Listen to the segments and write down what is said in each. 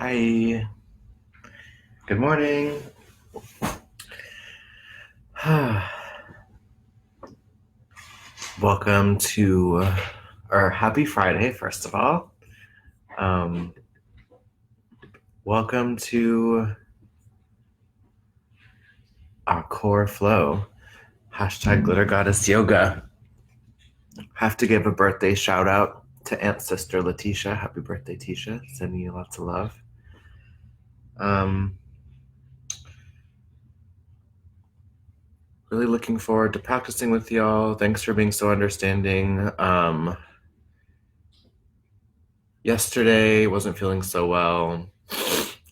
Hi. Good morning. Welcome to our happy Friday, first of all. Welcome to our core flow. Hashtag Glitter Goddess Yoga. Have to give a birthday shout out to Aunt Sister Letitia. Happy birthday, Tisha. Sending you lots of love. Really looking forward to practicing with y'all. Thanks for being so understanding. Yesterday wasn't feeling so well.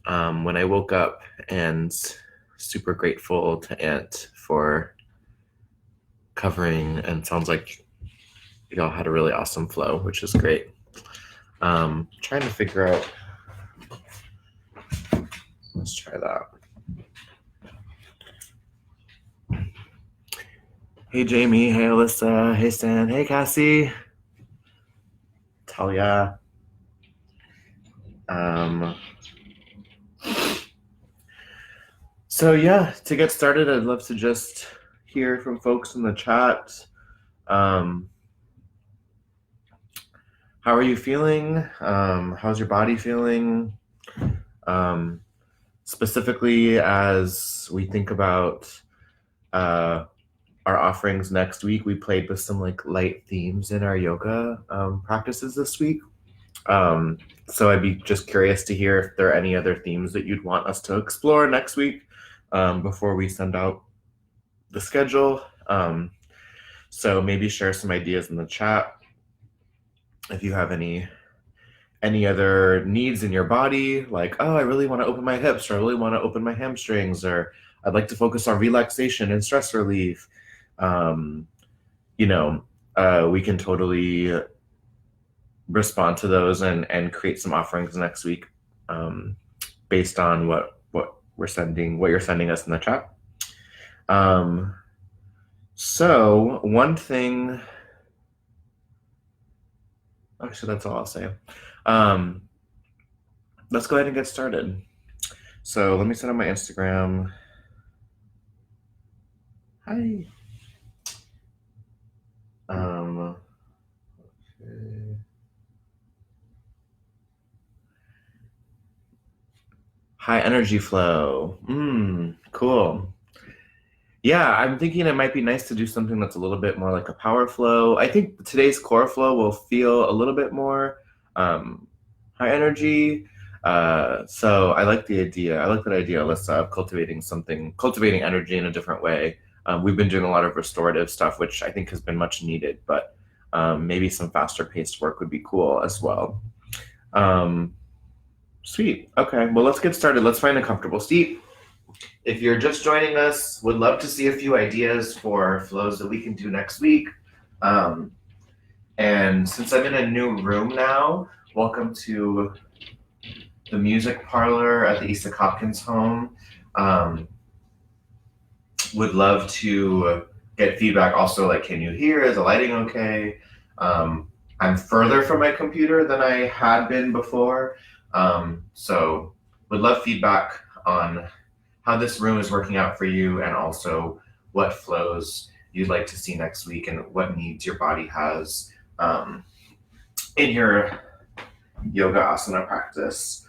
When I woke up, and super grateful to Aunt for covering, and sounds like y'all had a really awesome flow, which is great. Trying to figure out, let's try that. Hey Jamie, hey Alyssa, hey Stan, hey Cassie, Talia. So yeah, to get started, I'd love to just hear from folks in the chat. How are you feeling? How's your body feeling? Specifically, as we think about our offerings next week, we played with some like light themes in our yoga practices this week. So I'd be just curious to hear if there are any other themes that you'd want us to explore next week before we send out the schedule. So maybe share some ideas in the chat if you have any other needs in your body, like, oh, I really want to open my hips, or I really want to open my hamstrings, or I'd like to focus on relaxation and stress relief. We can totally respond to those and create some offerings next week based on what you're sending us in the chat. So one thing, actually that's all I'll say. Let's go ahead and get started. So let me send out my Instagram. Hi. Okay. High energy flow. Cool. Yeah, I'm thinking it might be nice to do something that's a little bit more like a power flow. I think today's core flow will feel a little bit more high energy. So I like the idea. I like that idea, Alyssa, of cultivating energy in a different way. We've been doing a lot of restorative stuff, which I think has been much needed, but maybe some faster paced work would be cool as well. Sweet. Okay, well, let's get started. Let's find a comfortable seat. If you're just joining us, would love to see a few ideas for flows that we can do next week. And since I'm in a new room now, welcome to the music parlor at the Esek Hopkins home. Would love to get feedback also, like, can you hear? Is the lighting okay? I'm further from my computer than I had been before. So would love feedback on how this room is working out for you, and also what flows you'd like to see next week and what needs your body has in your yoga asana practice.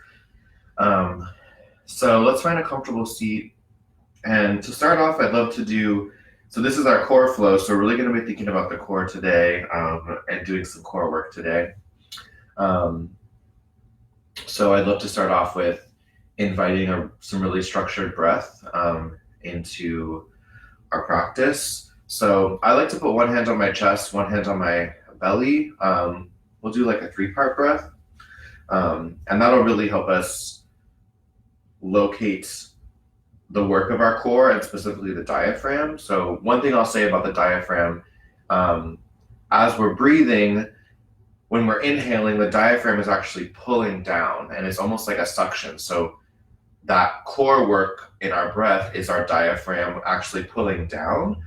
So let's find a comfortable seat. And to start off, I'd love to do, so this is our core flow, so we're really going to be thinking about the core today and doing some core work today. So I'd love to start off with inviting some really structured breath into our practice. So I like to put one hand on my chest, one hand on my belly. We'll do like a 3-part breath. And that'll really help us locate the work of our core, and specifically the diaphragm. So one thing I'll say about the diaphragm, as we're breathing, when we're inhaling, the diaphragm is actually pulling down, and it's almost like a suction. So that core work in our breath is our diaphragm actually pulling down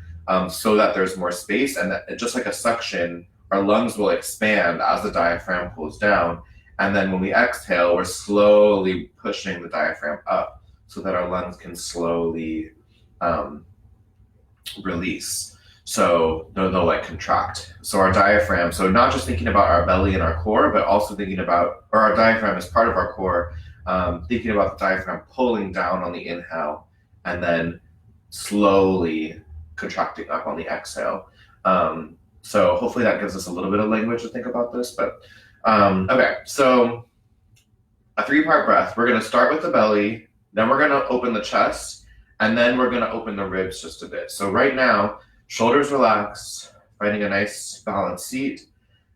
so that there's more space, and that, just like a suction, our lungs will expand as the diaphragm pulls down, And then when we exhale, we're slowly pushing the diaphragm up so that our lungs can slowly release. So they'll like contract. So our diaphragm, so not just thinking about our belly and our core, but also thinking about, or our diaphragm is part of our core, thinking about the diaphragm pulling down on the inhale and then slowly contracting up on the exhale. So hopefully that gives us a little bit of language to think about this. But okay, so a 3-part breath. We're going to start with the belly, then we're going to open the chest, and then we're going to open the ribs just a bit. So right now, shoulders relaxed, finding a nice balanced seat,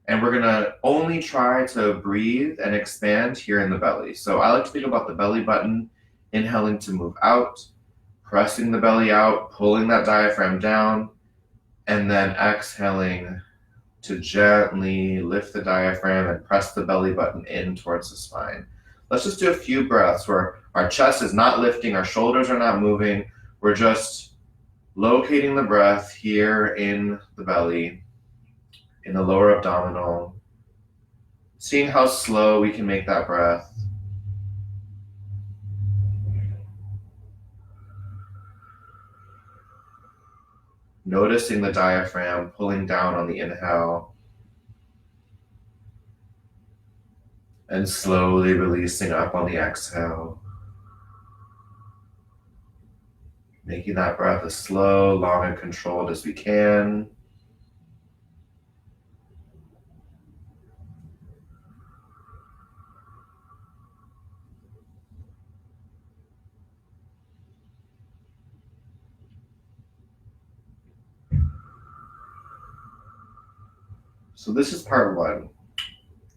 and we're going to only try to breathe and expand here in the belly. So I like to think about the belly button, inhaling to move out, pressing the belly out, pulling that diaphragm down, and then exhaling to gently lift the diaphragm and press the belly button in towards the spine. Let's just do a few breaths where our chest is not lifting, our shoulders are not moving. We're just locating the breath here in the belly, in the lower abdominal, seeing how slow we can make that breath. Noticing the diaphragm pulling down on the inhale and slowly releasing up on the exhale. Making that breath as slow, long, and controlled as we can. So this is part 1.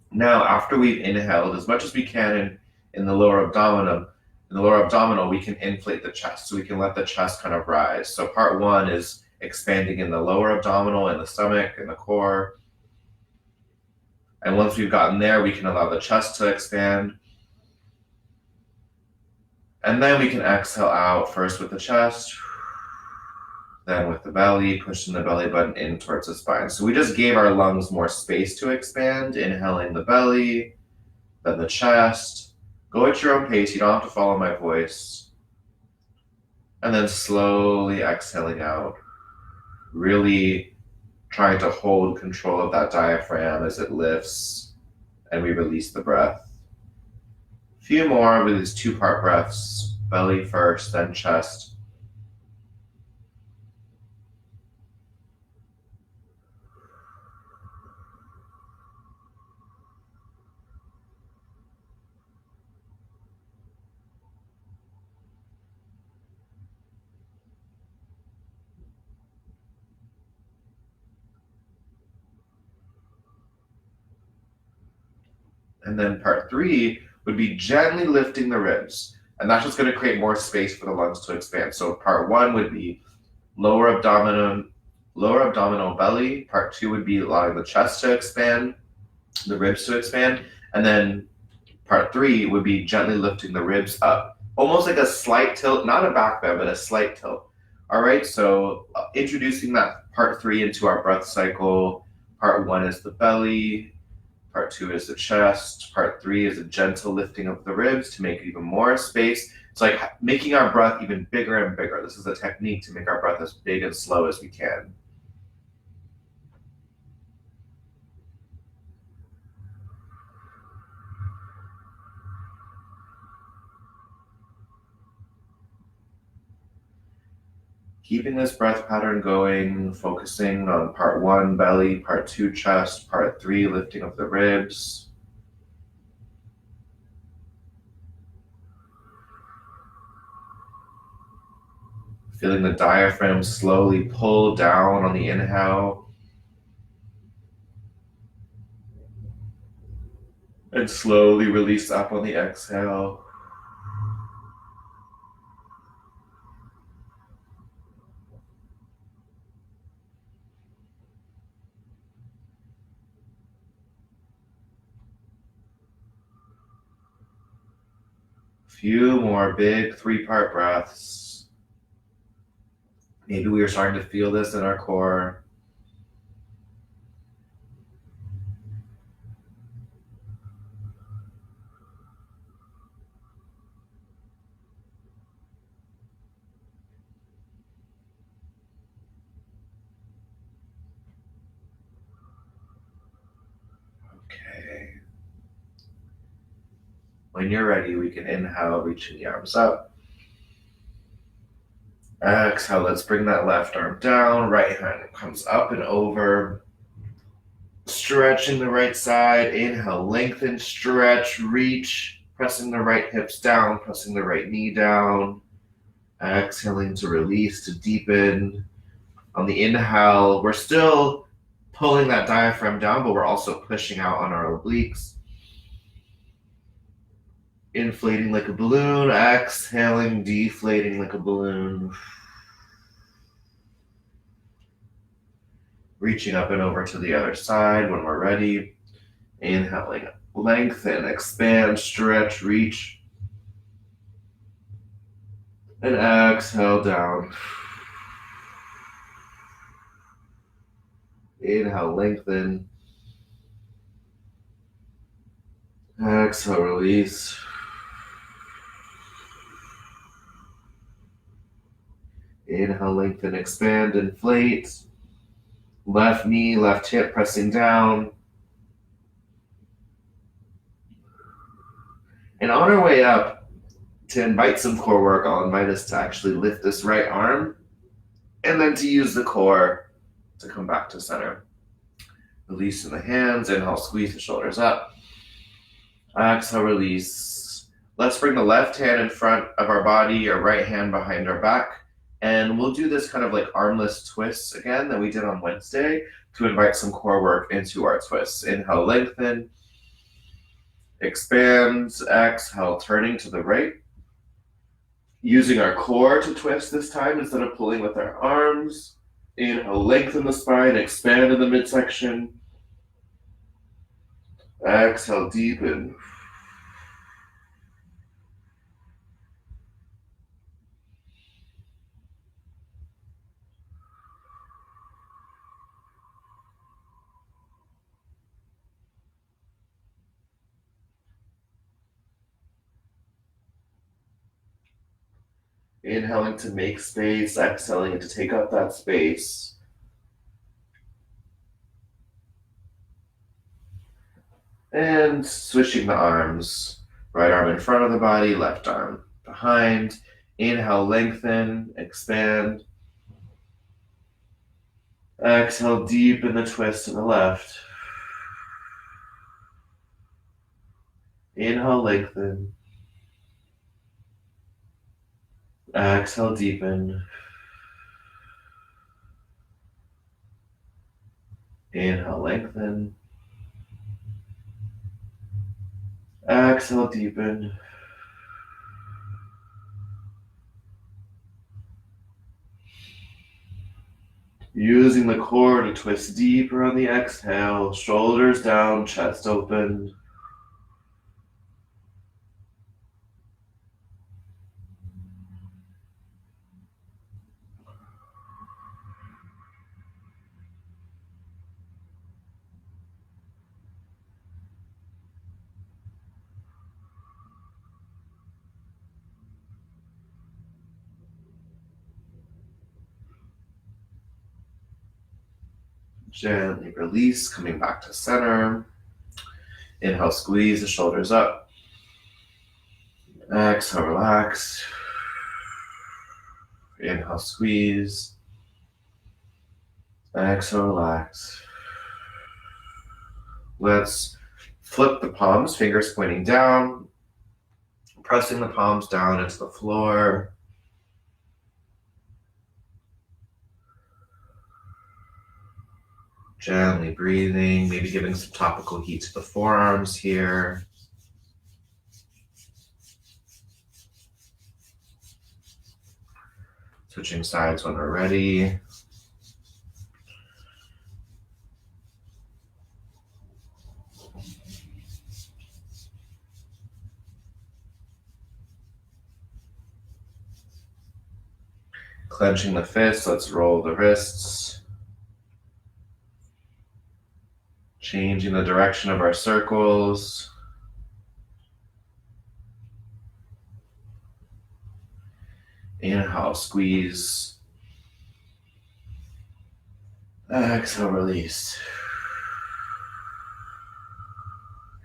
Now, after we've inhaled as much as we can in the lower abdominal, we can inflate the chest. So we can let the chest kind of rise. So part 1 is expanding in the lower abdominal and the stomach and the core. And once we've gotten there, we can allow the chest to expand. And then we can exhale out, first with the chest, then with the belly, pushing the belly button in towards the spine. So we just gave our lungs more space to expand, inhaling the belly, then the chest. Go at your own pace, you don't have to follow my voice. And then slowly exhaling out, really trying to hold control of that diaphragm as it lifts and we release the breath. A few more with these 2-part breaths, belly first, then chest. And then part 3 would be gently lifting the ribs. And that's just going to create more space for the lungs to expand. So part 1 would be lower abdominal belly. Part 2 would be allowing the chest to expand, the ribs to expand. And then part 3 would be gently lifting the ribs up. Almost like a slight tilt, not a back bend, but a slight tilt. All right, so introducing that part 3 into our breath cycle. Part 1 is the belly. Part 2 is the chest. Part 3 is a gentle lifting of the ribs to make even more space. It's like making our breath even bigger and bigger. This is a technique to make our breath as big and slow as we can. Keeping this breath pattern going, focusing on part 1, belly, part 2, chest, part 3, lifting of the ribs. Feeling the diaphragm slowly pull down on the inhale and slowly release up on the exhale. Few more big 3-part breaths. Maybe we are starting to feel this in our core. When you're ready, we can inhale, reaching the arms up. Exhale, let's bring that left arm down. Right hand comes up and over. Stretching the right side. Inhale, lengthen, stretch, reach. Pressing the right hips down, pressing the right knee down. Exhaling to release, to deepen. On the inhale, we're still pulling that diaphragm down, but we're also pushing out on our obliques. Inflating like a balloon, exhaling, deflating like a balloon. Reaching up and over to the other side when we're ready. Inhaling, lengthen, expand, stretch, reach. And exhale down. Inhale, lengthen. Exhale, release. Inhale, lengthen, expand, inflate. Left knee, left hip pressing down. And on our way up, to invite some core work, I'll invite us to actually lift this right arm and then to use the core to come back to center. Releasing the hands, inhale, squeeze the shoulders up. Exhale, release. Let's bring the left hand in front of our body, our right hand behind our back. And we'll do this kind of like armless twists again that we did on Wednesday to invite some core work into our twists. Inhale, lengthen. Expand. Exhale, turning to the right. Using our core to twist this time instead of pulling with our arms. Inhale, lengthen the spine, expand in the midsection. Exhale, deepen. Inhaling to make space, exhaling to take up that space. And switching the arms. Right arm in front of the body, left arm behind. Inhale, lengthen, expand. Exhale, deepen the twist to the left. Inhale, lengthen. Exhale, deepen. Inhale, lengthen. Exhale, deepen. Using the core to twist deeper on the exhale, shoulders down, chest open. Gently release, coming back to center. Inhale, squeeze the shoulders up. Exhale, relax. Inhale, squeeze. Exhale, relax. Let's flip the palms, fingers pointing down, pressing the palms down into the floor. Gently breathing, maybe giving some topical heat to the forearms here. Switching sides when we're ready. Clenching the fists, let's roll the wrists. Changing the direction of our circles. Inhale, squeeze. Exhale, release.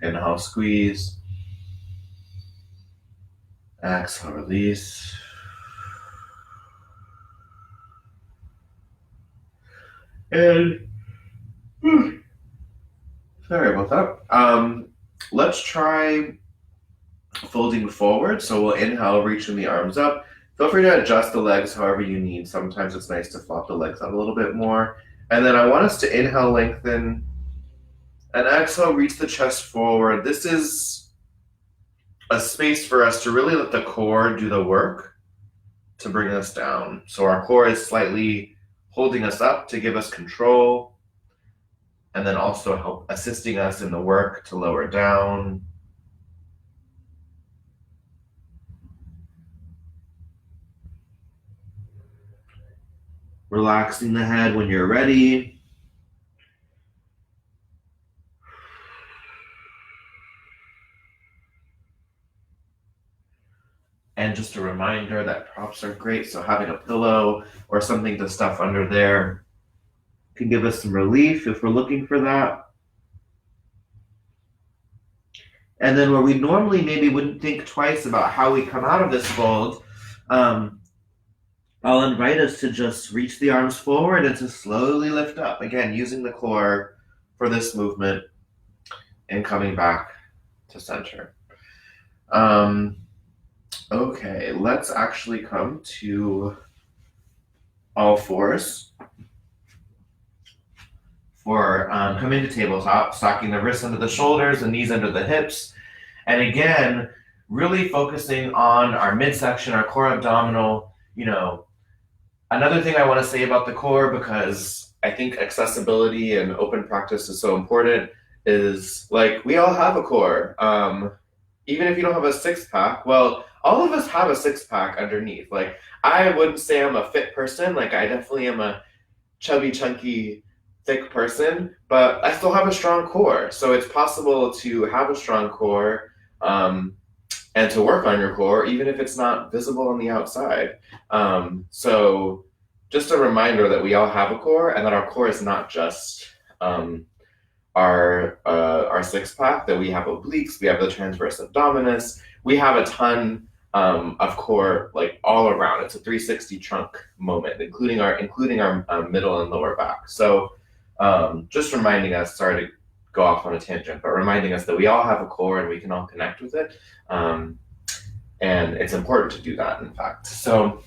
Inhale, squeeze. Exhale, release. And sorry about that. Let's try folding forward. So we'll inhale, reaching the arms up. Feel free to adjust the legs however you need. Sometimes it's nice to flop the legs out a little bit more. And then I want us to inhale, lengthen, and exhale, reach the chest forward. This is a space for us to really let the core do the work to bring us down. So our core is slightly holding us up to give us control, and then also help assisting us in the work to lower down. Relaxing the head when you're ready. And just a reminder that props are great, so having a pillow or something to stuff under there can give us some relief if we're looking for that. And then where we normally maybe wouldn't think twice about how we come out of this fold, I'll invite us to just reach the arms forward and to slowly lift up. Again, using the core for this movement and coming back to center. Okay, let's actually come to all fours for coming to tabletop, stocking the wrists under the shoulders, the knees under the hips. And again, really focusing on our midsection, our core abdominal. Another thing I want to say about the core, because I think accessibility and open practice is so important, is like we all have a core. Even if you don't have a six-pack, well, all of us have a six-pack underneath. Like, I wouldn't say I'm a fit person. Like, I definitely am a chubby, chunky, thick person, but I still have a strong core. So it's possible to have a strong core and to work on your core, even if it's not visible on the outside. So just a reminder that we all have a core, and that our core is not just our six-pack, that we have obliques, we have the transverse abdominis, we have a ton of core like all around. It's a 360 trunk moment, including our middle and lower back. So just reminding us, sorry to go off on a tangent, but reminding us that we all have a core and we can all connect with it. And it's important to do that, in fact. So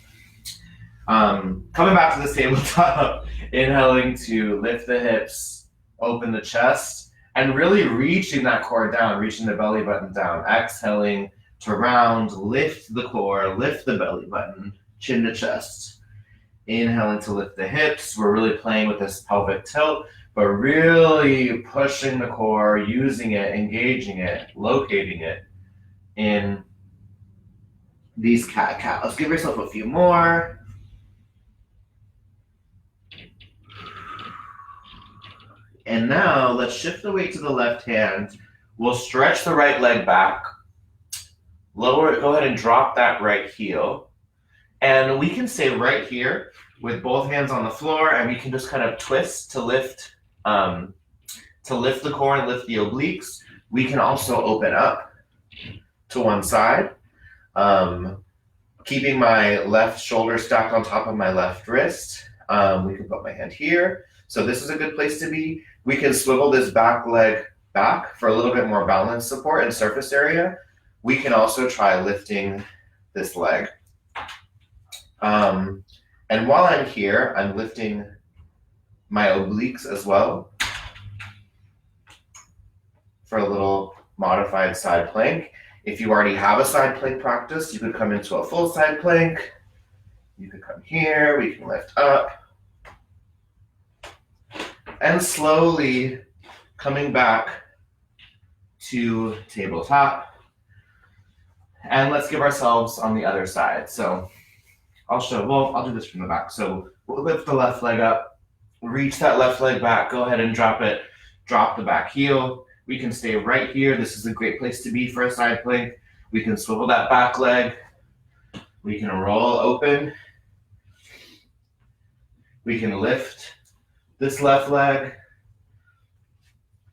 coming back to this tabletop, inhaling to lift the hips, open the chest, and really reaching that core down, reaching the belly button down. Exhaling to round, lift the core, lift the belly button, chin to chest. Inhaling to lift the hips. We're really playing with this pelvic tilt, but really pushing the core, using it, engaging it, locating it in these cat-cat. Let's give yourself a few more. And now let's shift the weight to the left hand. We'll stretch the right leg back. Lower it, go ahead and drop that right heel. And we can stay right here with both hands on the floor, and we can just kind of twist to lift the core and lift the obliques. We can also open up to one side, keeping my left shoulder stacked on top of my left wrist. We can put my hand here. So this is a good place to be. We can swivel this back leg back for a little bit more balance support and surface area. We can also try lifting this leg. And while I'm here, I'm lifting my obliques as well for a little modified side plank. If you already have a side plank practice, you could come into a full side plank. You could come here, we can lift up. And slowly coming back to tabletop. And let's give ourselves on the other side. So I'll do this from the back. So we'll lift the left leg up, reach that left leg back, go ahead and drop it, drop the back heel. We can stay right here. This is a great place to be for a side plank. We can swivel that back leg. We can roll open. We can lift this left leg,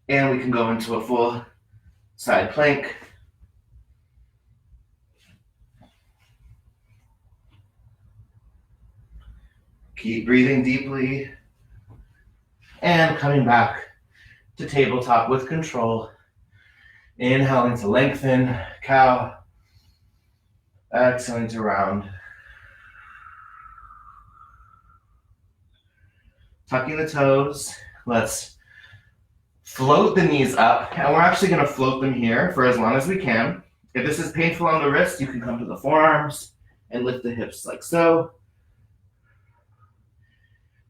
and we can go into a full side plank. Keep breathing deeply. And coming back to tabletop with control. Inhaling to lengthen, cow. Exhaling to round. Tucking the toes. Let's float the knees up, and we're actually going to float them here for as long as we can. If this is painful on the wrist, you can come to the forearms and lift the hips like so.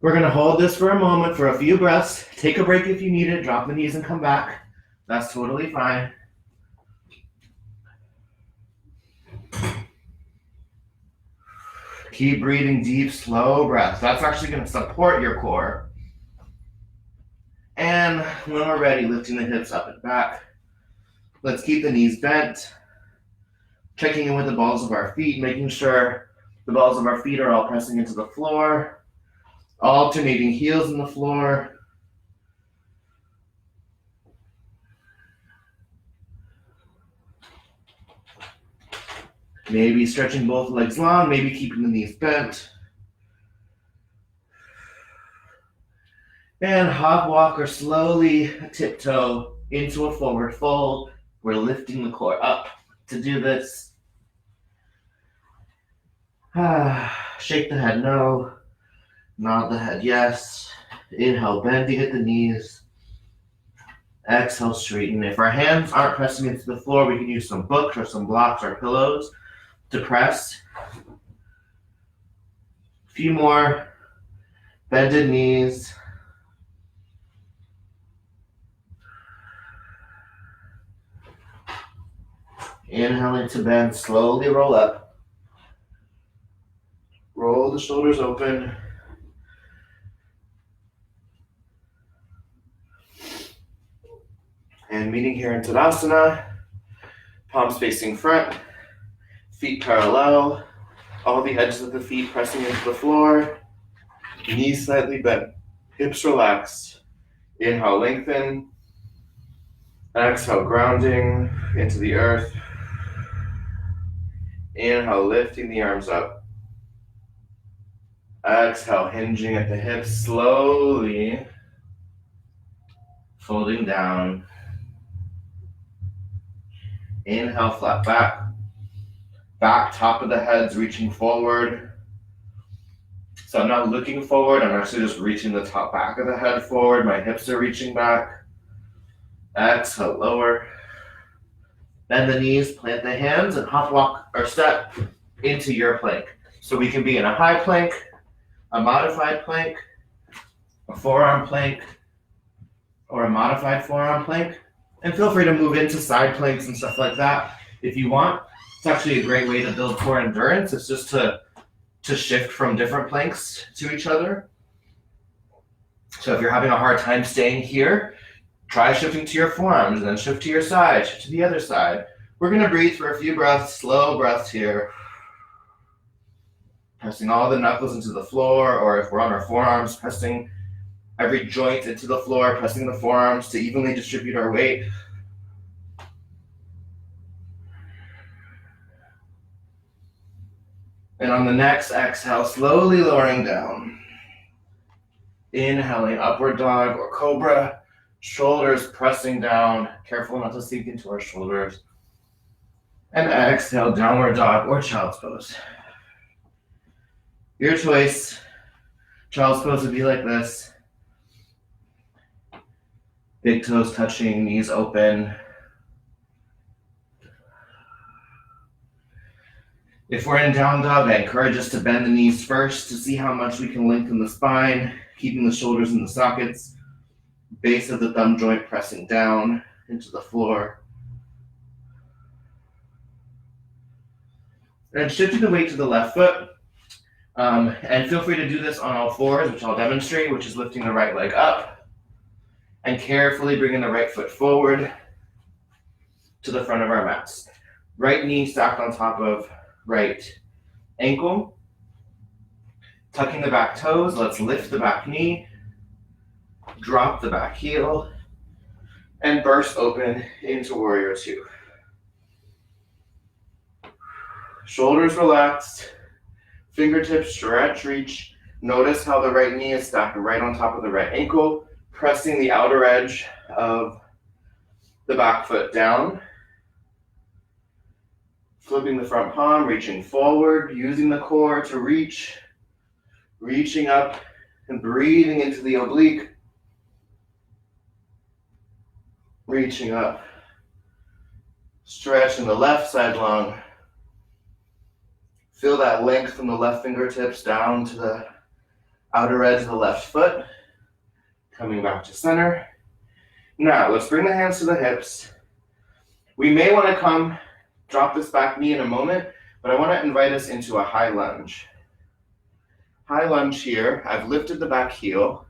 We're going to hold this for a moment for a few breaths. Take a break if you need it. Drop the knees and come back. That's totally fine. Keep breathing deep, slow breaths. That's actually going to support your core. And when we're ready, lifting the hips up and back. Let's keep the knees bent. Checking in with the balls of our feet, making sure the balls of our feet are all pressing into the floor. Alternating heels in the floor. Maybe stretching both legs long, maybe keeping the knees bent. And hop, walk, or slowly tiptoe into a forward fold. We're lifting the core up to do this. Shake the head no. Nod the head yes. Inhale, bending at the knees. Exhale, straighten. If our hands aren't pressing into the floor, we can use some books or some blocks or pillows to press. A few more. Bended knees. Inhaling to bend, slowly roll up. Roll the shoulders open. And meeting here in Tadasana. Palms facing front. Feet parallel. All the edges of the feet pressing into the floor. Knees slightly bent. Hips relaxed. Inhale, lengthen. Exhale, grounding into the earth. Inhale, lifting the arms up. Exhale, hinging at the hips, slowly folding down. Inhale, flat back. Back, top of the head's reaching forward. So I'm not looking forward, I'm actually just reaching the top back of the head forward. My hips are reaching back. Exhale, lower. Bend the knees, plant the hands, and hop, walk, or step into your plank. So we can be in a high plank, a modified plank, a forearm plank, or a modified forearm plank. And feel free to move into side planks and stuff like that if you want. It's actually a great way to build core endurance. It's just to shift from different planks to each other. So if you're having a hard time staying here, try shifting to your forearms, and then shift to your side, shift to the other side. We're going to breathe for a few breaths, slow breaths here. Pressing all the knuckles into the floor, or if we're on our forearms, pressing every joint into the floor, pressing the forearms to evenly distribute our weight. And on the next exhale, slowly lowering down. Inhaling, upward dog or cobra. Shoulders pressing down. Careful not to sink into our shoulders. And exhale, downward dog or child's pose. Your choice. Child's pose would be like this. Big toes touching, knees open. If we're in down dog, I encourage us to bend the knees first to see how much we can lengthen the spine, keeping the shoulders in the sockets. Base of the thumb joint pressing down into the floor. And shifting the weight to the left foot. And feel free to do this on all fours, which I'll demonstrate, which is lifting the right leg up and carefully bringing the right foot forward to the front of our mats. Right knee stacked on top of right ankle. Tucking the back toes, let's lift the back knee, drop the back heel, and burst open into warrior two. Shoulders relaxed, fingertips stretch, reach, Notice how the right knee is stacked right on top of the right ankle, pressing the outer edge of the back foot down. Flipping the front palm, reaching forward, using the core to reach, reaching up and breathing into the oblique. Reaching up. Stretching the left side long. Feel that length from the left fingertips down to the outer edge of the left foot. Coming back to center. Now, let's bring the hands to the hips. We may want to drop this back knee in a moment, but I want to invite us into a high lunge. High lunge here. I've lifted the back heel.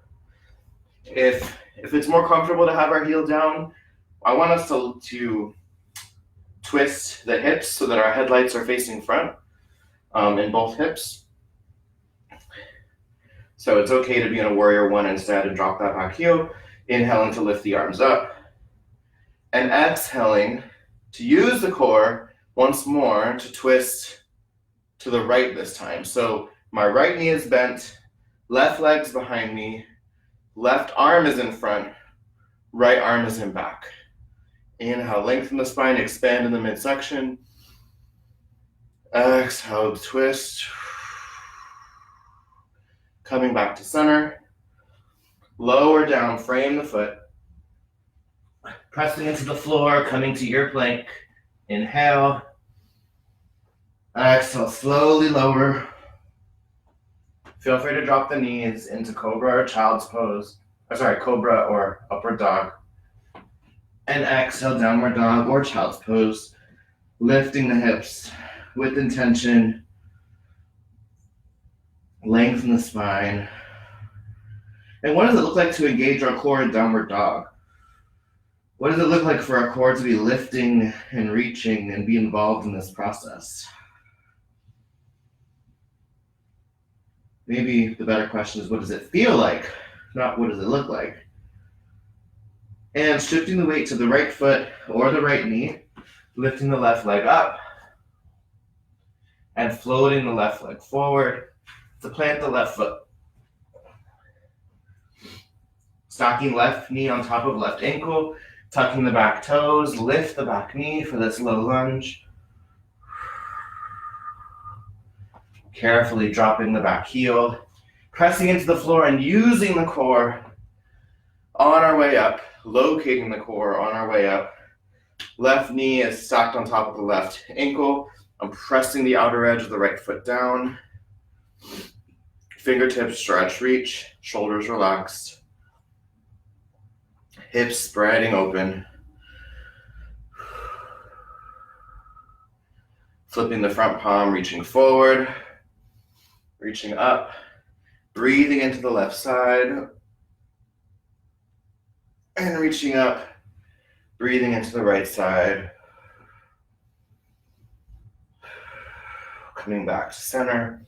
If it's more comfortable to have our heel down, I want us to twist the hips so that our headlights are facing front in both hips. So it's okay to be in a warrior one instead and drop that back heel. Inhaling to lift the arms up. And exhaling to use the core once more to twist to the right this time. So my right knee is bent, left leg's behind me, left arm is in front, right arm is in back. Inhale, lengthen the spine, expand in the midsection. Exhale, twist. Coming back to center. Lower down, frame the foot. Pressing into the floor, coming to your plank. Inhale. Exhale, slowly lower. Feel free to drop the knees into cobra or child's pose. Cobra or upward dog. And exhale, downward dog or child's pose. Lifting the hips with intention. Lengthen the spine. And what does it look like to engage our core in downward dog? What does it look like for our core to be lifting and reaching and be involved in this process? Maybe the better question is, what does it feel like? Not what does it look like? And shifting the weight to the right foot or the right knee, lifting the left leg up, and floating the left leg forward to plant the left foot. Stocking left knee on top of left ankle, tucking the back toes, lift the back knee for this low lunge. Carefully dropping the back heel, pressing into the floor and using the core on our way up, locating the core on our way up. Left knee is stacked on top of the left ankle. I'm pressing the outer edge of the right foot down. Fingertips stretch, reach, shoulders relaxed. Hips spreading open. Flipping the front palm, reaching forward, reaching up, breathing into the left side, and reaching up, breathing into the right side. Coming back to center.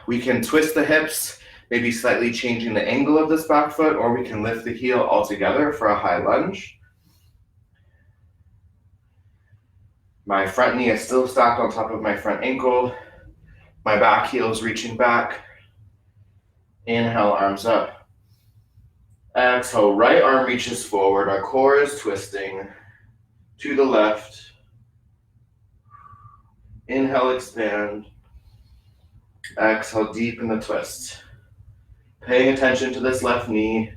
We can twist the hips, maybe slightly changing the angle of this back foot, or we can lift the heel altogether for a high lunge. My front knee is still stacked on top of my front ankle. My back heel is reaching back. Inhale, arms up. Exhale, right arm reaches forward. Our core is twisting to the left. Inhale, expand. Exhale, deepen the twist. Paying attention to this left knee,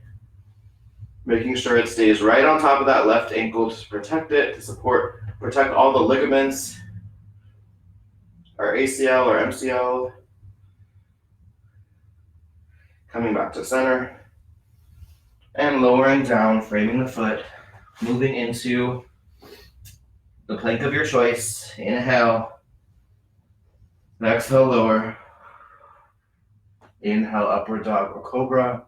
making sure it stays right on top of that left ankle to protect it, to protect all the ligaments, our ACL or MCL. Coming back to center and lowering down, framing the foot, moving into the plank of your choice. Inhale, exhale, lower. Inhale, upward dog or cobra.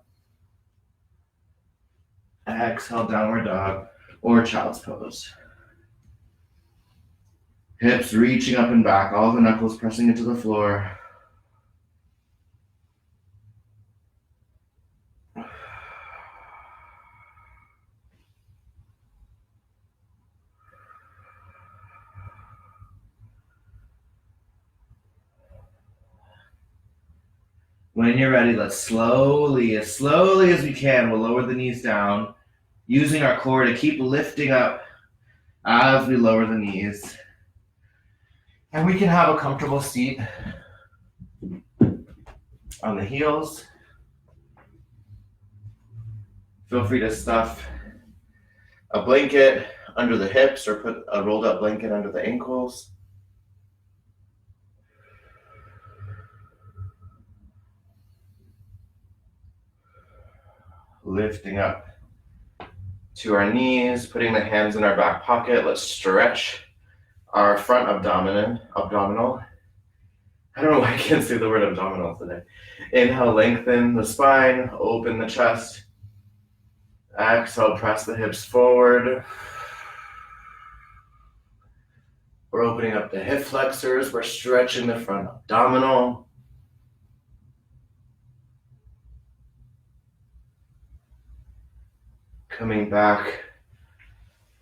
Exhale, downward dog or child's pose. Hips reaching up and back, all the knuckles pressing into the floor. When you're ready, let's slowly as we can, we'll lower the knees down, using our core to keep lifting up as we lower the knees. And we can have a comfortable seat on the heels. Feel free to stuff a blanket under the hips or put a rolled up blanket under the ankles. Lifting up to our knees, putting the hands in our back pocket. Let's stretch our front abdominal. I don't know why I can't say the word abdominal today. Inhale, lengthen the spine, open the chest. Exhale, press the hips forward. We're opening up the hip flexors. We're stretching the front abdominal. Coming back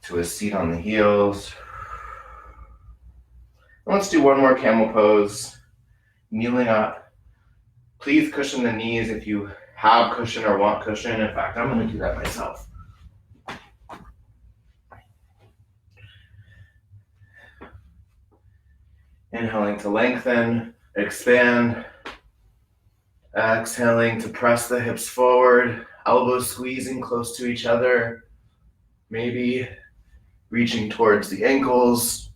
to a seat on the heels. And let's do one more camel pose. Kneeling up. Please cushion the knees if you have cushion or want cushion. In fact, I'm going to do that myself. Inhaling to lengthen, expand. Exhaling to press the hips forward, elbows squeezing close to each other. Maybe reaching towards the ankles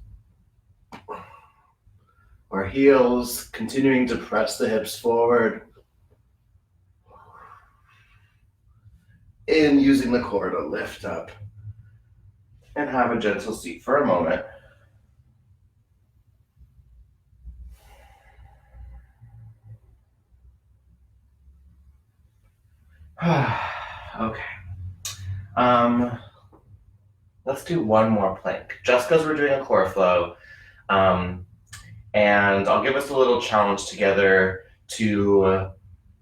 or heels, continuing to press the hips forward. And using the core to lift up and have a gentle seat for a moment. Okay. Let's do one more plank, just because we're doing a core flow. And I'll give us a little challenge together to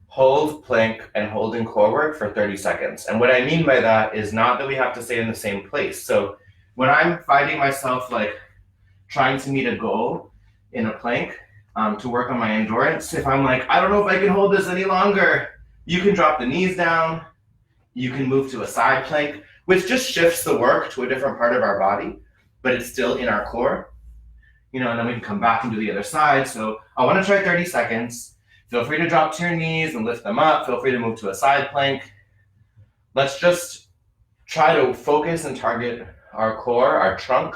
hold plank and holding core work for 30 seconds. And what I mean by that is not that we have to stay in the same place. So when I'm finding myself like trying to meet a goal in a plank to work on my endurance, if I'm like, I don't know if I can hold this any longer, you can drop the knees down. You can move to a side plank, which just shifts the work to a different part of our body, but it's still in our core. And then we can come back and do the other side. So I want to try 30 seconds. Feel free to drop to your knees and lift them up. Feel free to move to a side plank. Let's just try to focus and target our core, our trunk,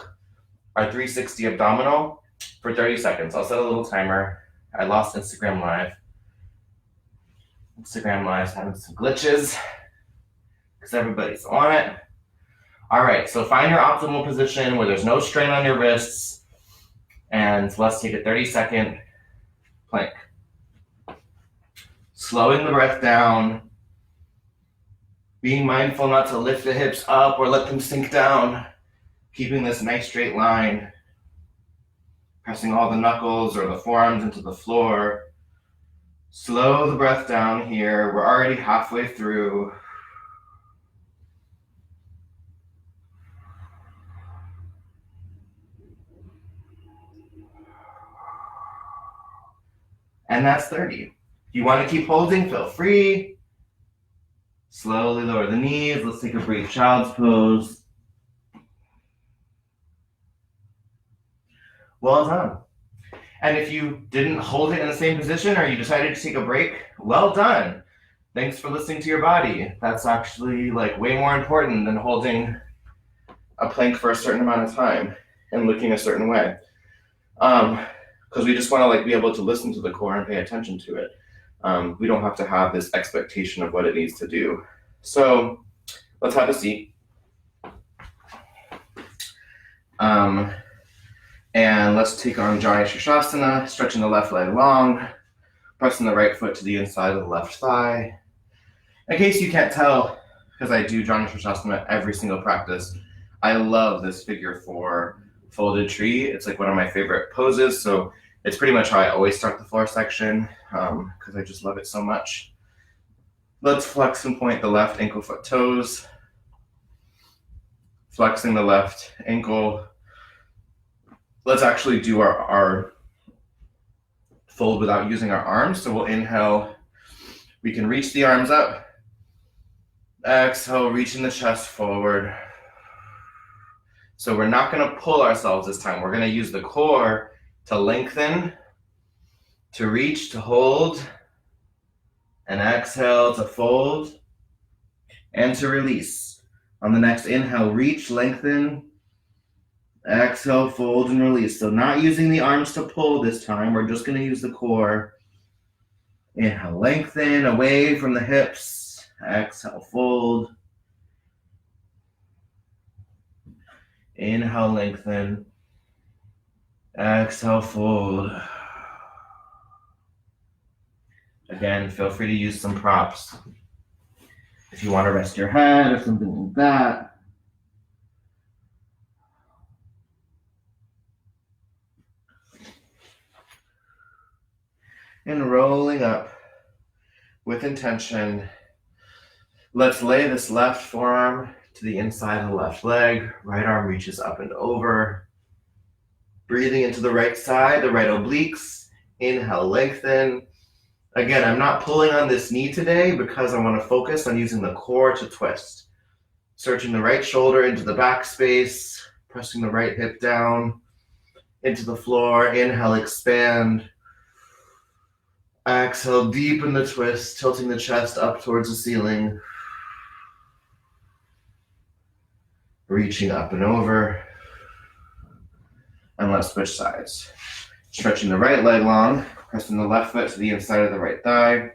our 360 abdominal for 30 seconds. I'll set a little timer. I lost Instagram Live. Instagram Live's having some glitches because everybody's on it. All right, so find your optimal position where there's no strain on your wrists. And let's take a 30-second plank. Slowing the breath down. Being mindful not to lift the hips up or let them sink down. Keeping this nice straight line. Pressing all the knuckles or the forearms into the floor. Slow the breath down here. We're already halfway through. And that's 30. If you want to keep holding, feel free. Slowly lower the knees. Let's take a brief child's pose. Well done. And if you didn't hold it in the same position or you decided to take a break, well done. Thanks for listening to your body. That's actually way more important than holding a plank for a certain amount of time and looking a certain way. Because we just want to be able to listen to the core and pay attention to it. We don't have to have this expectation of what it needs to do. So let's have a seat. And let's take on Jani Shirshasana, stretching the left leg long, pressing the right foot to the inside of the left thigh. In case you can't tell, because I do Jani Shirshasana every single practice, I love this figure 4 folded tree. It's one of my favorite poses. So it's pretty much how I always start the floor section because I just love it so much. Let's flex and point the left ankle, foot, toes. Flexing the left ankle. Let's actually do our fold without using our arms. So we'll inhale We can reach the arms up. Exhale, reaching the chest forward. So we're not going to pull ourselves this time. We're going to use the core to lengthen, to reach, to hold, and exhale to fold, and to release. On the next inhale, reach, lengthen, exhale, fold, and release. So not using the arms to pull this time. We're just going to use the core. Inhale, lengthen away from the hips. Exhale, fold. Inhale, lengthen. Exhale, fold. Again, feel free to use some props. If you want to rest your head or something like that. And rolling up with intention. Let's lay this left forearm to the inside of the left leg. Right arm reaches up and over. Breathing into the right side, the right obliques. Inhale, lengthen. Again, I'm not pulling on this knee today because I want to focus on using the core to twist. Searching the right shoulder into the back space. Pressing the right hip down into the floor. Inhale, expand. Exhale, deepen the twist, tilting the chest up towards the ceiling. Reaching up and over. And let's switch sides. Stretching the right leg long, pressing the left foot to the inside of the right thigh.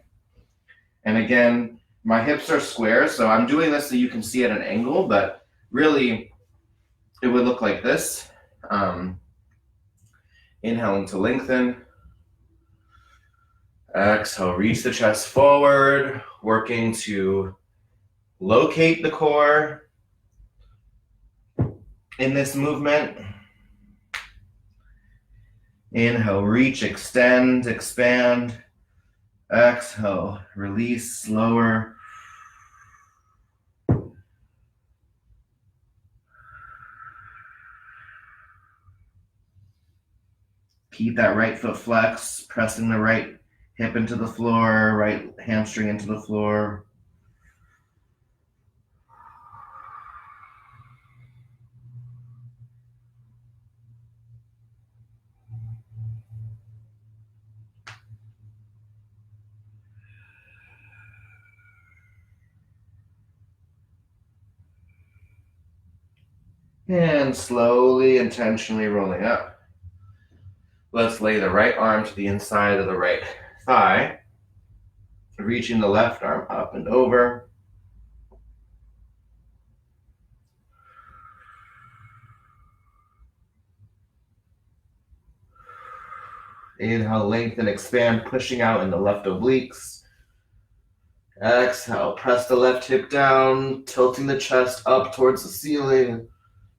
And again, my hips are square, so I'm doing this so you can see at an angle, but really it would look like this. Inhaling to lengthen. Exhale, reach the chest forward, working to locate the core in this movement. Inhale, reach, extend, expand. Exhale, release, slower. Keep that right foot flex, pressing the right hip into the floor, right hamstring into the floor. And slowly, intentionally rolling up. Let's lay the right arm to the inside of the right thigh, reaching the left arm up and over. Inhale, lengthen, expand, pushing out in the left obliques. Exhale, press the left hip down, tilting the chest up towards the ceiling,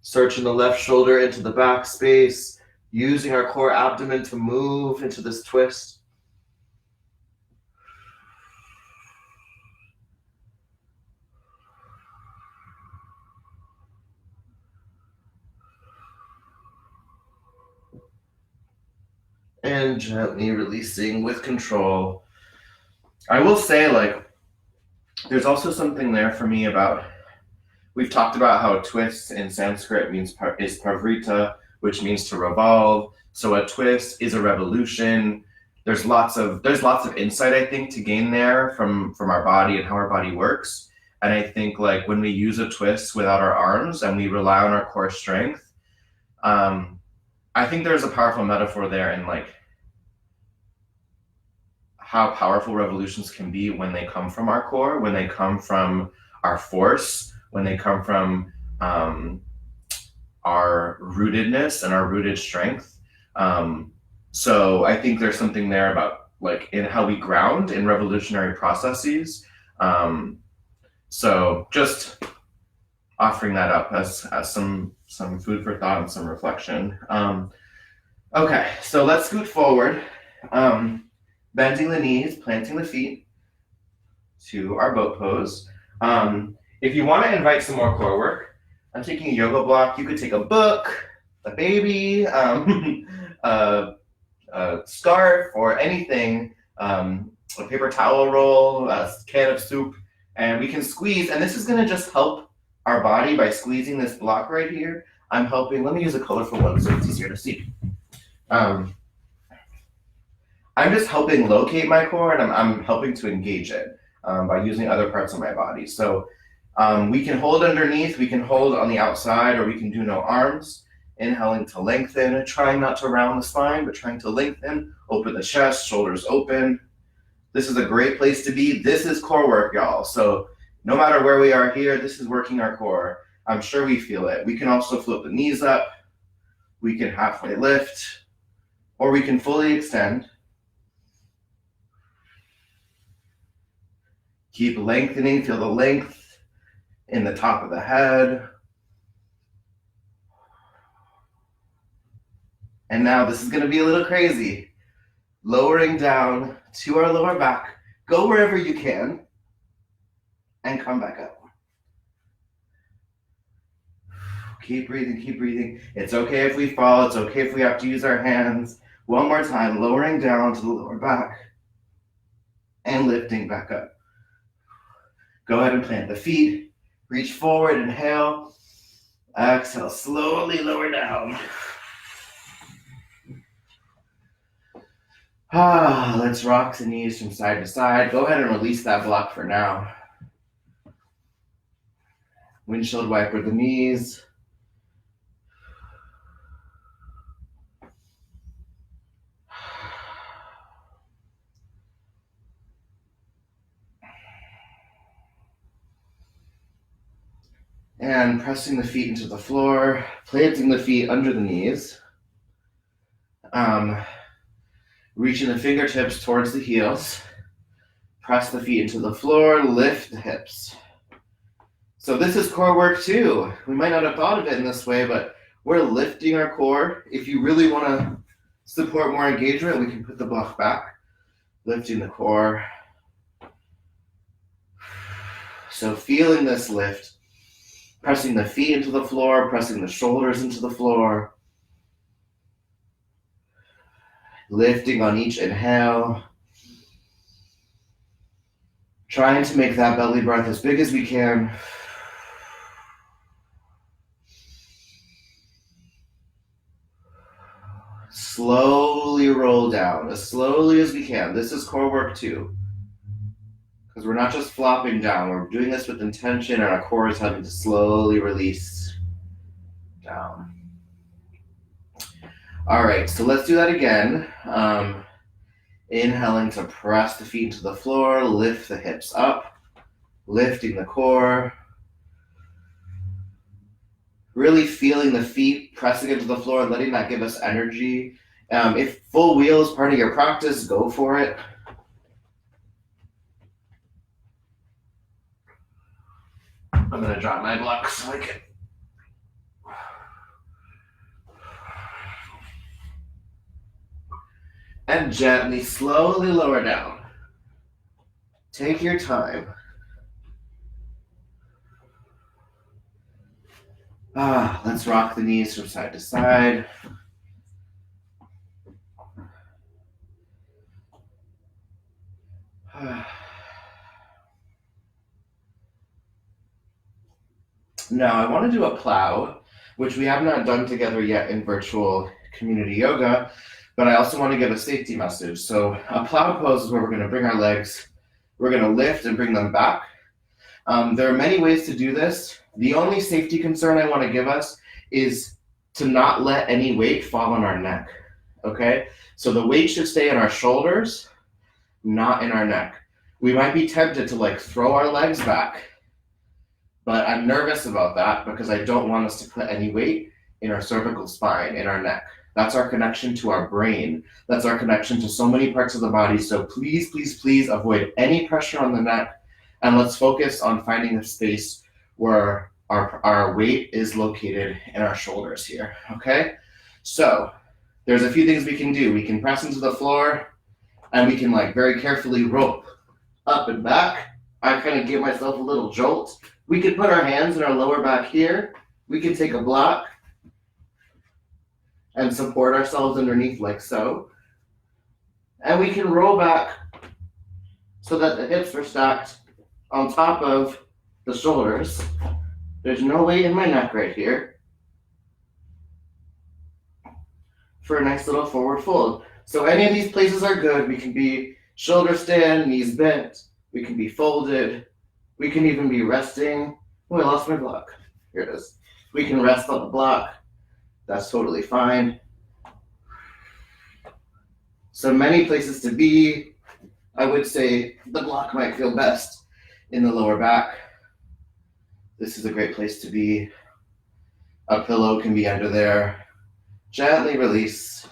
searching the left shoulder into the back space, using our core abdomen to move into this twist. And gently releasing with control. I will say, there's also something there for me about, we've talked about how a twist in Sanskrit is pravrita, which means to revolve. So a twist is a revolution. There's lots of insight, I think, to gain there from our body and how our body works. And I think when we use a twist without our arms and we rely on our core strength, I think there's a powerful metaphor there in how powerful revolutions can be when they come from our core, when they come from our force, when they come from our rootedness and our rooted strength. So I think there's something there about in how we ground in revolutionary processes. So just offering that up as some food for thought and some reflection. Okay, so let's scoot forward, bending the knees, planting the feet to our boat pose. If you want to invite some more core work, I'm taking a yoga block. You could take a book, a baby, a scarf, or anything. a paper towel roll, a can of soup, and we can squeeze. And this is going to just help our body by squeezing this block right here. I'm helping. Let me use a colorful one so it's easier to see. I'm just helping locate my core, and I'm helping to engage it by using other parts of my body. So we can hold underneath, we can hold on the outside, or we can do no arms. Inhaling to lengthen, trying not to round the spine, but trying to lengthen, open the chest, shoulders open. This is a great place to be. This is core work, y'all. So no matter where we are here, this is working our core. I'm sure we feel it. We can also float the knees up. We can halfway lift, or we can fully extend. Keep lengthening, feel the length in the top of the head. And now this is going to be a little crazy. Lowering down to our lower back. Go wherever you can and come back up. Keep breathing, keep breathing. It's okay if we fall. It's okay if we have to use our hands. One more time, lowering down to the lower back and lifting back up. Go ahead and plant the feet. Reach forward, inhale. Exhale, slowly lower down. Let's rock the knees from side to side. Go ahead and release that block for now. Windshield wiper the knees. And pressing the feet into the floor, planting the feet under the knees. Reaching the fingertips towards the heels. Press the feet into the floor, lift the hips. So this is core work too. We might not have thought of it in this way, but we're lifting our core. If you really want to support more engagement, we can put the block back. Lifting the core. So feeling this lift. Pressing the feet into the floor, pressing the shoulders into the floor. Lifting on each inhale. Trying to make that belly breath as big as we can. Slowly roll down, as slowly as we can. This is core work too. Because we're not just flopping down, we're doing this with intention, and our core is having to slowly release down. All right, so let's do that again. Inhaling to press the feet into the floor, lift the hips up, lifting the core. Really feeling the feet pressing into the floor and letting that give us energy. If full wheel is part of your practice, go for it. I'm going to drop my block so I can. And gently, slowly lower down. Take your time. Let's rock the knees from side to side. Now I want to do a plow, which we have not done together yet in virtual community yoga, but I also want to give a safety message. So a plow pose is where we're going to bring our legs, we're going to lift and bring them back. There are many ways to do this. The only safety concern I want to give us is to not let any weight fall on our neck, okay? So the weight should stay in our shoulders, not in our neck. We might be tempted to throw our legs back, but I'm nervous about that because I don't want us to put any weight in our cervical spine, in our neck. That's our connection to our brain. That's our connection to so many parts of the body. So please, please, please avoid any pressure on the neck, and let's focus on finding a space where our weight is located in our shoulders here, okay? So there's a few things we can do. We can press into the floor, and we can very carefully rope up and back. I kind of give myself a little jolt. We can put our hands in our lower back here. We can take a block and support ourselves underneath like so. And we can roll back so that the hips are stacked on top of the shoulders. There's no weight in my neck right here for a nice little forward fold. So any of these places are good. We can be shoulder stand, knees bent. We can be folded. We can even be resting. Oh, I lost my block. Here it is. We can rest on the block. That's totally fine. So many places to be. I would say the block might feel best in the lower back. This is a great place to be. A pillow can be under there. Gently release,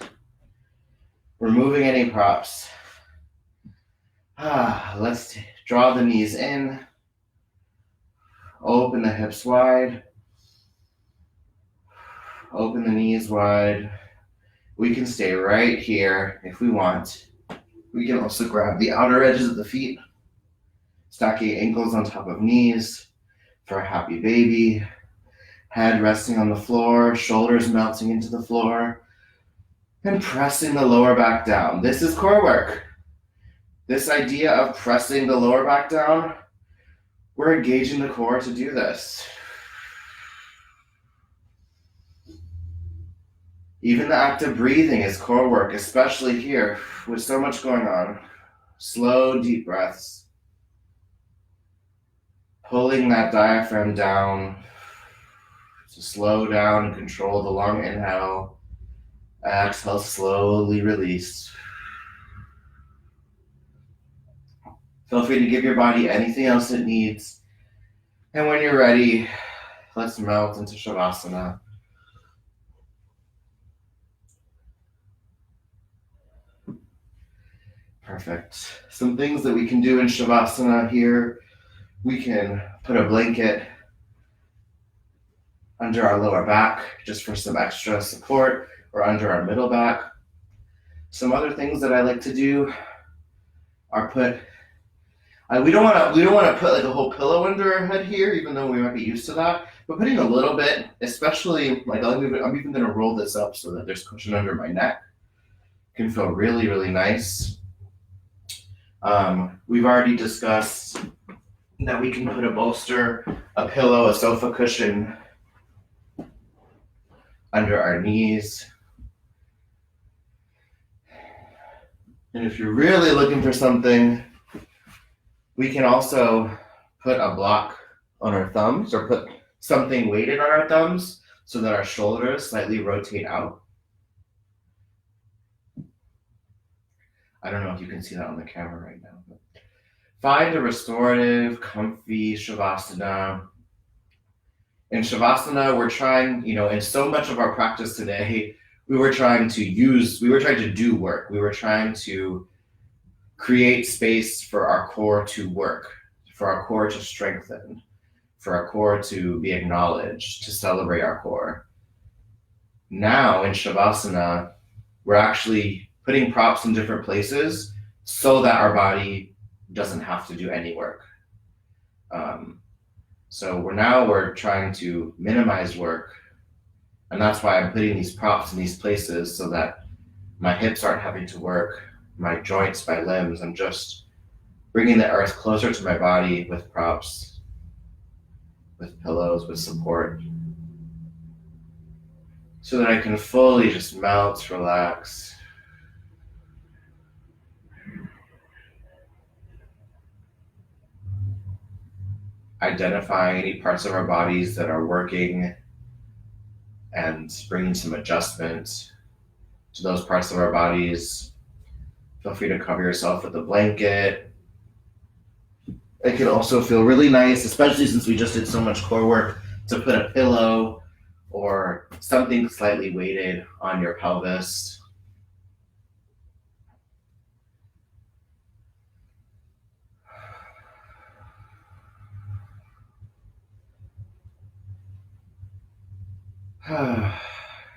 removing any props. Let's draw the knees in. Open the hips wide. Open the knees wide. We can stay right here if we want. We can also grab the outer edges of the feet, stacking ankles on top of knees for a happy baby. Head resting on the floor, shoulders melting into the floor, and pressing the lower back down. This is core work. This idea of pressing the lower back down, we're engaging the core to do this. Even the act of breathing is core work, especially here with so much going on. Slow, deep breaths. Pulling that diaphragm down to slow down and control the long inhale. Exhale, slowly release. Feel free to give your body anything else it needs. And when you're ready, let's melt into Shavasana. Perfect. Some things that we can do in Shavasana here. We can put a blanket under our lower back just for some extra support, or under our middle back. Some other things that I like to do are we don't want to put like a whole pillow under our head here, even though we might be used to that. But putting a little bit, especially like I'm even going to roll this up so that there's cushion under my neck, can feel really, really nice. We've already discussed that we can put a bolster, a pillow, a sofa cushion under our knees. And if you're really looking for something, we can also put a block on our thumbs, or put something weighted on our thumbs so that our shoulders slightly rotate out. I don't know if you can see that on the camera right now. But find a restorative, comfy Shavasana. In Shavasana, we're trying, in so much of our practice today, we were trying to do work. We were trying to create space for our core to work, for our core to strengthen, for our core to be acknowledged, to celebrate our core. Now in Shavasana, we're actually putting props in different places so that our body doesn't have to do any work. So we're trying to minimize work, and that's why I'm putting these props in these places so that my hips aren't having to work, my joints, my limbs. I'm just bringing the earth closer to my body with props, with pillows, with support, so that I can fully just melt, relax. Identifying any parts of our bodies that are working and bringing some adjustment to those parts of our bodies. Feel free to cover yourself with a blanket. It can also feel really nice, especially since we just did so much core work, to put a pillow or something slightly weighted on your pelvis.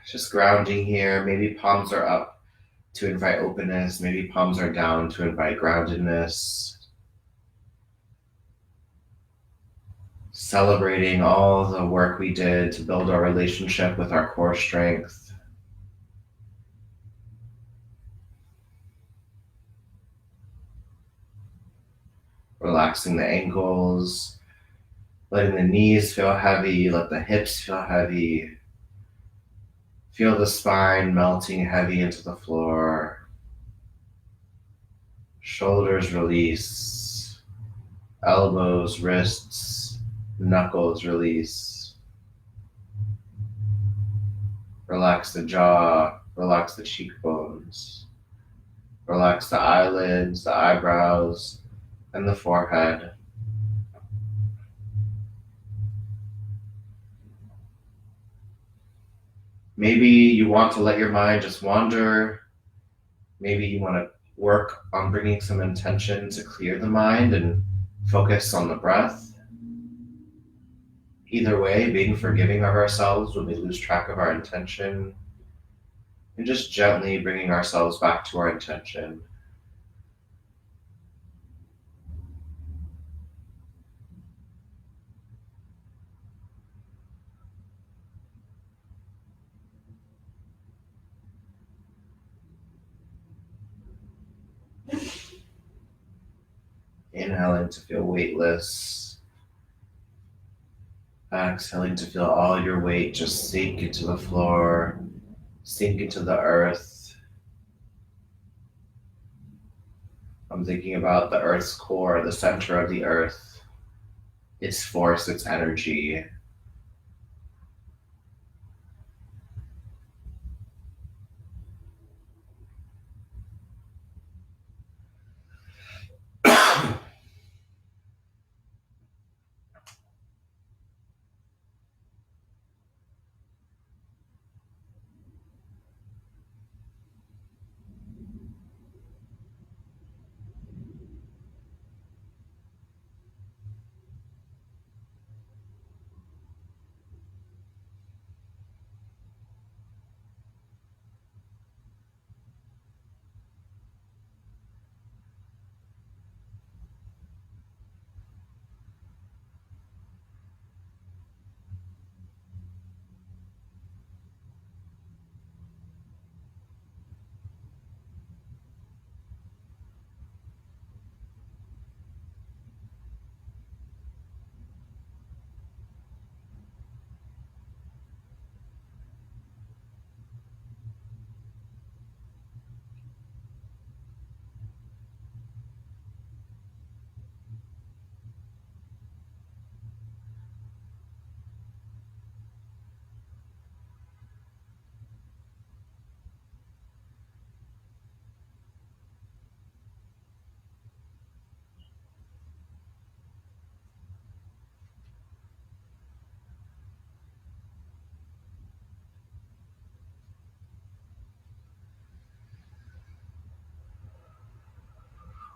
Just grounding here. Maybe palms are up to invite openness. Maybe palms are down to invite groundedness. Celebrating all the work we did to build our relationship with our core strength. Relaxing the ankles, letting the knees feel heavy, let the hips feel heavy. Feel the spine melting heavy into the floor. Shoulders release. Elbows, wrists, knuckles release. Relax the jaw, relax the cheekbones. Relax the eyelids, the eyebrows, and the forehead. Maybe you want to let your mind just wander. Maybe you want to work on bringing some intention to clear the mind and focus on the breath. Either way, being forgiving of ourselves when we lose track of our intention, and just gently bringing ourselves back to our intention. Inhaling to feel weightless. Exhaling to feel all your weight just sink into the floor, sink into the earth. I'm thinking about the earth's core, the center of the earth, its force, its energy.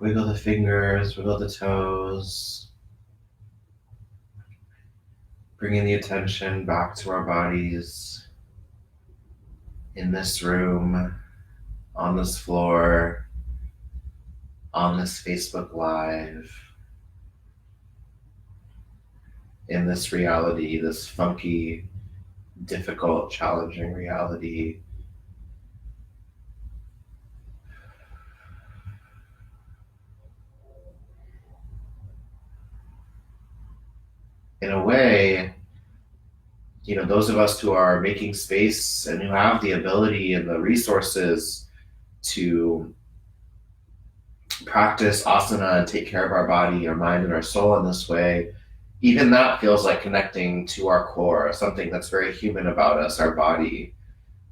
Wiggle the fingers, wiggle the toes, bringing the attention back to our bodies in this room, on this floor, on this Facebook Live, in this reality, this funky, difficult, challenging reality. In a way, those of us who are making space and who have the ability and the resources to practice asana and take care of our body, our mind, and our soul in this way, even that feels like connecting to our core, something that's very human about us, our body.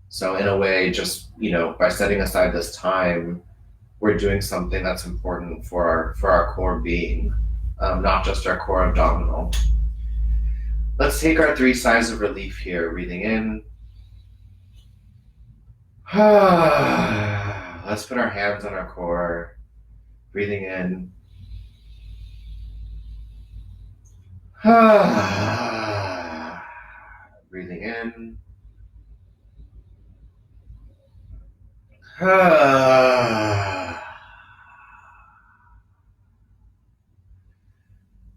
So in a way, just, by setting aside this time, we're doing something that's important for our core being, not just our core abdominal. Let's take our 3 sighs of relief here. Breathing in. Let's put our hands on our core. Breathing in. Breathing in.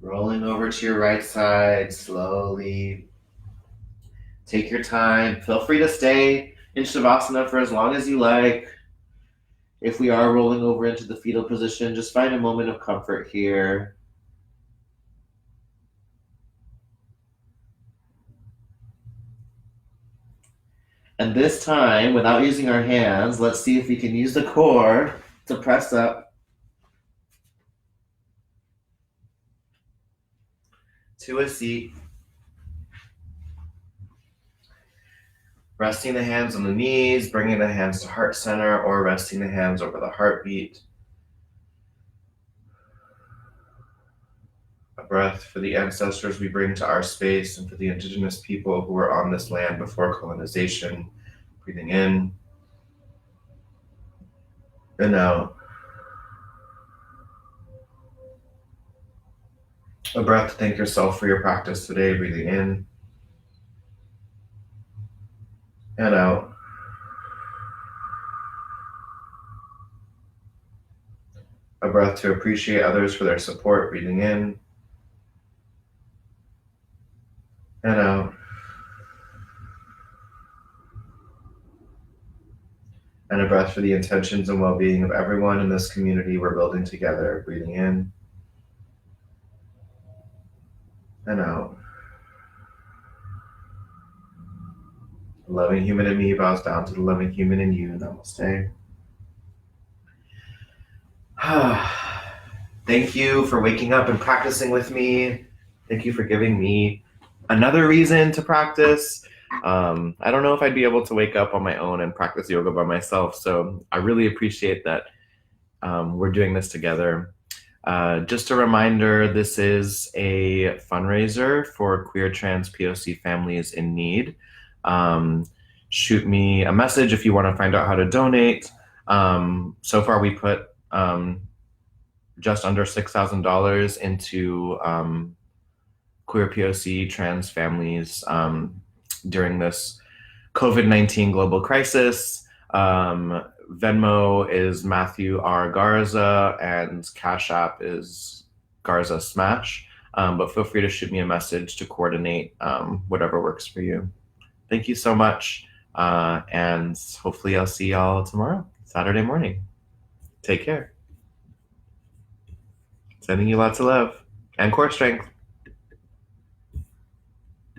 Rolling over to your right side slowly. Take your time. Feel free to stay in Shavasana for as long as you like. If we are rolling over into the fetal position, just find a moment of comfort here. And this time, without using our hands, let's see if we can use the core to press up to a seat. Resting the hands on the knees, bringing the hands to heart center, or resting the hands over the heartbeat. A breath for the ancestors we bring to our space and for the indigenous people who were on this land before colonization. Breathing in and out. A breath to thank yourself for your practice today. Breathing in and out. A breath to appreciate others for their support. Breathing in and out. And a breath for the intentions and well-being of everyone in this community we're building together. Breathing in and out. The loving human in me bows down to the loving human in you. Namaste. Thank you for waking up and practicing with me. Thank you for giving me another reason to practice. I don't know if I'd be able to wake up on my own and practice yoga by myself, so I really appreciate that we're doing this together. Just a reminder, this is a fundraiser for queer trans PoC families in need. Shoot me a message if you want to find out how to donate. So far we put just under $6,000 into queer PoC trans families during this COVID-19 global crisis. Venmo is Matthew R. Garza and Cashapp is Garza Smash. But feel free to shoot me a message to coordinate whatever works for you. Thank you so much. And hopefully I'll see y'all tomorrow, Saturday morning. Take care. Sending you lots of love and core strength.